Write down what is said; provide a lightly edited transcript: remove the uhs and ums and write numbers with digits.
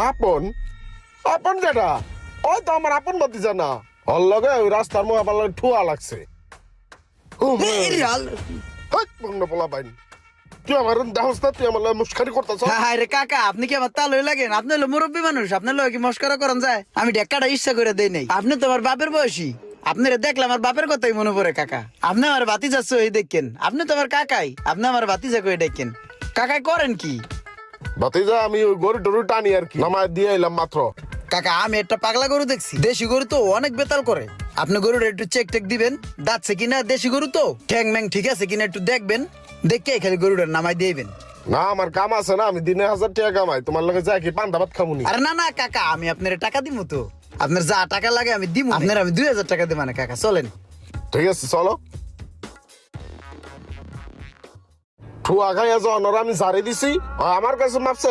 আপন আপন কেটা? ওই তো আমার আপন ভাতিজা না, ওর লগে ওই রাস্তার মোহাবালের ঠুয়া লাগছে। পোলা বাইন, তুই আমার দেহস না, তুই আমার লগে মুস্কারি করতেছ। হায় রে কাকা, আপনি কি আমার তালই লাগেন? আপনি হলো মুরব্বী মানুষ, আপনার লগে কি মস্করা করেন যায়? আমি ঢেক্কাটা ইচ্ছা করে দেই নাই। আপনি তো আমার বাপের বয়সী, আপনারে দেখলে আমার বাপের কথাই মনে পড়ে কাকা। আপনি আমার ভাতিজা সই দেখেন, আপনি তো আমার কাকাই, আপনি আমার ভাতিজা কই দেখেন। কাকাই করেন কি? ভাতিজা আমি ওই গরু টরু টানি আর কি, নামায় দিয়ে এলাম মাত্র। কাকা আমি একটা পাগলা গরু দেখছি, দেশি গরু তো অনেক বেতাল করে। আপনি গরুর একটু চেক টেক দিবেন, দাঁতছে কিনা, দেশি গরু তো ঠ্যাং ম্যাং ঠিক আছে কিনা একটু দেখবেন, দেখে খালি গরুটার নামাই দিবেন। না আমার কাম আছে না, আমি দিনে 1000 টাকা কামাই, তোমার লগে যাই কি পান্তা ভাত খামুনি। আরে না না কাকা, আমি আপনার টাকা দিব তো, আপনার যা টাকা লাগে আমি দিব। আপনার আমি 2000 টাকা দিব না কাকা, চলেন। ঠিক আছে চলো। ঠুয়া খাইয়া যাওয়ার আমি ঝাড়ি দিছি, আমার কাছে মাপছে